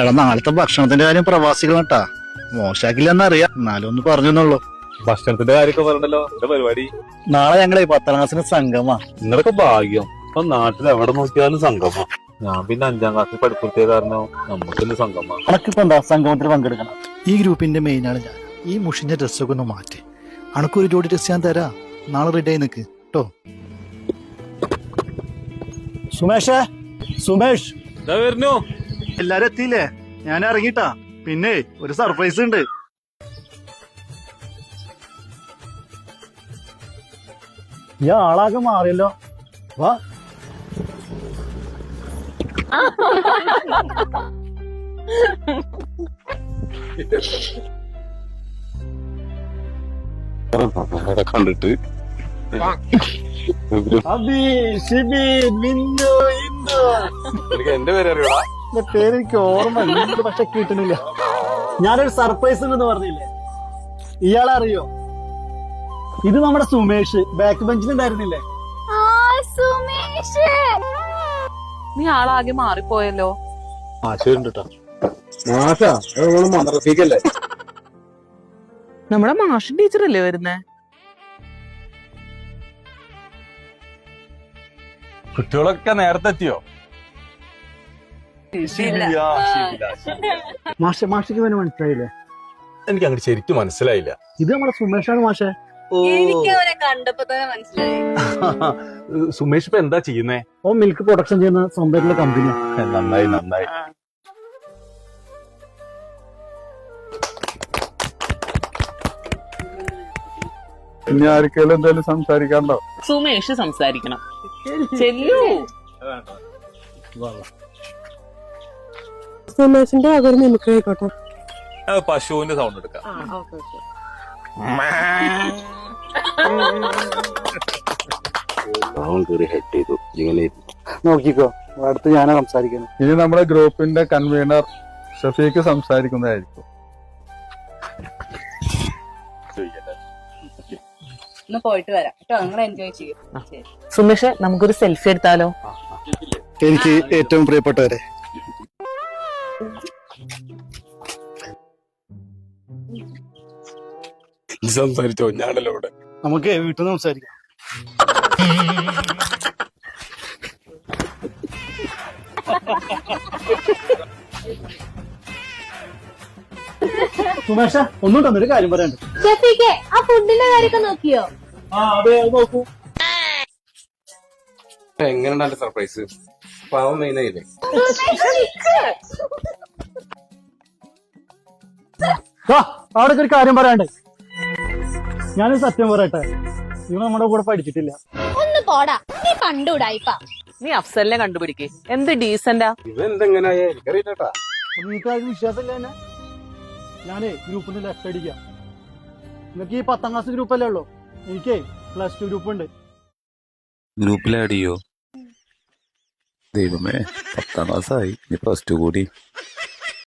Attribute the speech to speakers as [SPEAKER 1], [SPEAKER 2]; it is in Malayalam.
[SPEAKER 1] എടാ നാളത്തെ ഭക്ഷണത്തിന്റെ കാര്യം പ്രവാസികൾ കേട്ടാ മോശാക്കില്ലെന്നറിയാം, എന്നാലും ഒന്ന് പറഞ്ഞെന്നുള്ളൂ.
[SPEAKER 2] ഭക്ഷണത്തിന്റെ കാര്യമൊക്കെ പറഞ്ഞല്ലോ. എന്റെ പരിപാടി
[SPEAKER 1] നാളെ ഞങ്ങളെ 10ാം ക്ലാസ്സിന് സംഗമാ.
[SPEAKER 2] നിങ്ങളൊക്കെ ഭാഗ്യം. ഇപ്പൊ നാട്ടിൽ എവിടെ നോക്കിയാലും സംഗമം. ഞാൻ പിന്നെ 5ാം ക്ലാസ്സിൽ പഠിപ്പിച്ച കാരണം നമുക്കിന്ന് സംഗമം.
[SPEAKER 1] അനക്കിപ്പോ എന്താ സംഗമത്തിൽ പങ്കെടുക്കണം? ഈ ഗ്രൂപ്പിന്റെ മെയിനാണ് ഞാൻ. ഈ മുഷിന്റെ ഡ്രസ്സൊക്കെ ഒന്ന് മാറ്റി അണക്കൊരു ജോഡി ഡ്രസ് ഞാൻ തരാ. നാളെ റെഡി ആയി നിക്ക് കേട്ടോ. സുമേഷ്
[SPEAKER 2] വരുന്നു.
[SPEAKER 1] എല്ലാരും എത്തിയില്ലേ? ഞാൻ ഇറങ്ങിട്ടാ. പിന്നെ ഒരു സർപ്രൈസ് ഉണ്ട്. ഈ ആളാകെ മാറിയല്ലോ. വാ.
[SPEAKER 2] കണ്ടിട്ട് എന്റെ പേര് അറിയൂടാ.
[SPEAKER 1] പേര് എനിക്ക് ഓർമ്മ പക്ഷെ കിട്ടണില്ല. ഞാനൊരു സർപ്രൈസ് ഉണ്ടെന്ന് പറഞ്ഞില്ലേ, ഇയാളറിയോ? ഇത് നമ്മുടെ സുമേഷ് ബാക്ക് ബെഞ്ചിലുണ്ടായിരുന്നില്ലേ?
[SPEAKER 3] നീ ആളാകെ മാറിപ്പോയല്ലോ.
[SPEAKER 2] മദ്രസീക്കല്ലേ?
[SPEAKER 3] നമ്മുടെ മാഷ് ടീച്ചറല്ലേ വരുന്നേ?
[SPEAKER 2] കുട്ടികളൊക്കെ നേരത്തെ എത്തിയോ?
[SPEAKER 1] മാഷിക്ക് പിന്നെ മനസ്സിലായില്ലേ?
[SPEAKER 2] എനിക്ക് അങ്ങോട്ട് ശരിക്കും മനസ്സിലായില്ല.
[SPEAKER 1] ഇത് നമ്മുടെ സുമേഷാണ് മാഷെ.
[SPEAKER 4] എനിക്ക് അവനെ കണ്ടപ്പോ തന്നെ മനസ്സിലായി.
[SPEAKER 2] സുമേഷ് ഇപ്പൊ എന്താ ചെയ്യുന്നേ?
[SPEAKER 1] ഓ മിൽക്ക് പ്രൊഡക്ഷൻ ചെയ്യുന്ന സ്വന്തമായിട്ടുള്ള കമ്പനി.
[SPEAKER 2] നന്നായി. ഇനി ആർക്കെങ്കിലും എന്തായാലും സംസാരിക്കാണ്ടോ?
[SPEAKER 3] സുമേഷ് സംസാരിക്കണം. ചെല്ലു.
[SPEAKER 4] സുമേഷിന്റെ അതൊരു മിമിക്രി ആയിക്കോട്ടെ.
[SPEAKER 2] പശുവിന്റെ സൗണ്ട് എടുക്കാം.
[SPEAKER 1] നോക്കിക്കോ, അടുത്ത് ഞാനാ സംസാരിക്കുന്നത്.
[SPEAKER 2] ഇനി നമ്മുടെ ഗ്രൂപ്പിന്റെ കൺവീനർ ഷഫീഖ് സംസാരിക്കുന്നതായിരിക്കും.
[SPEAKER 4] ഒന്ന് പോയിട്ട് വരാം കേട്ടോ. നിങ്ങൾ എൻജോയ് ചെയ്യും.
[SPEAKER 3] സുമേഷ്, നമുക്കൊരു സെൽഫി എടുത്താലോ?
[SPEAKER 1] എനിക്ക് ഏറ്റവും പ്രിയപ്പെട്ടവരെ,
[SPEAKER 2] സംസാരിച്ചോ? ഞാനല്ലോ ഇവിടെ.
[SPEAKER 1] നമുക്ക് വീട്ടിൽ നിന്ന് സംസാരിക്കാം. സുമേഷ, ഒന്നും തന്നൊരു കാര്യം പറയാണ്ട്.
[SPEAKER 5] ആ ഫുഡിന്റെ കാര്യമൊക്കെ നോക്കിയോ?
[SPEAKER 1] അതെ, നോക്കൂ.
[SPEAKER 2] എങ്ങനെയുണ്ട് സർപ്രൈസ്? പാവം മെയിനായില്ലേ?
[SPEAKER 1] അവിടെ ഒരു കാര്യം പറയാണ്ട്. ഞാനൊരു സത്യം പറയട്ടെ, ഇവ നമ്മുടെ കൂടെ പഠിച്ചിട്ടില്ല.
[SPEAKER 5] ഒന്ന് പോടാ, നീ പണ്ടൂടായിപ്പാ.
[SPEAKER 3] നീ അഫ്സലിനെ കണ്ടുപിടിക്കേ. എന്ത് ഡീസന്റാ
[SPEAKER 2] ഇവെന്തെങ്ങനെയാ എനിക്കറിയില്ലട്ടാ.
[SPEAKER 1] നിങ്ങൾക്ക് വിശ്വാസമില്ല തന്നെ? ഞാനേ ഗ്രൂപ്പിൽ നിന്ന് ലെഫ്റ്റ് അടിക്കാം. നിങ്ങൾക്ക് ഈ 10ാം ക്ലാസ് ഗ്രൂപ്പ് അല്ലേ ഉള്ളൂ? എനിക്ക് +2 ഗ്രൂപ്പ് ഉണ്ട്.
[SPEAKER 6] ഗ്രൂപ്പിൽ ആഡ് ചെയ്യോ? ദൈവമേ, 10ാം ക്ലാസ്സായി, ഇനി +2 കൂടി.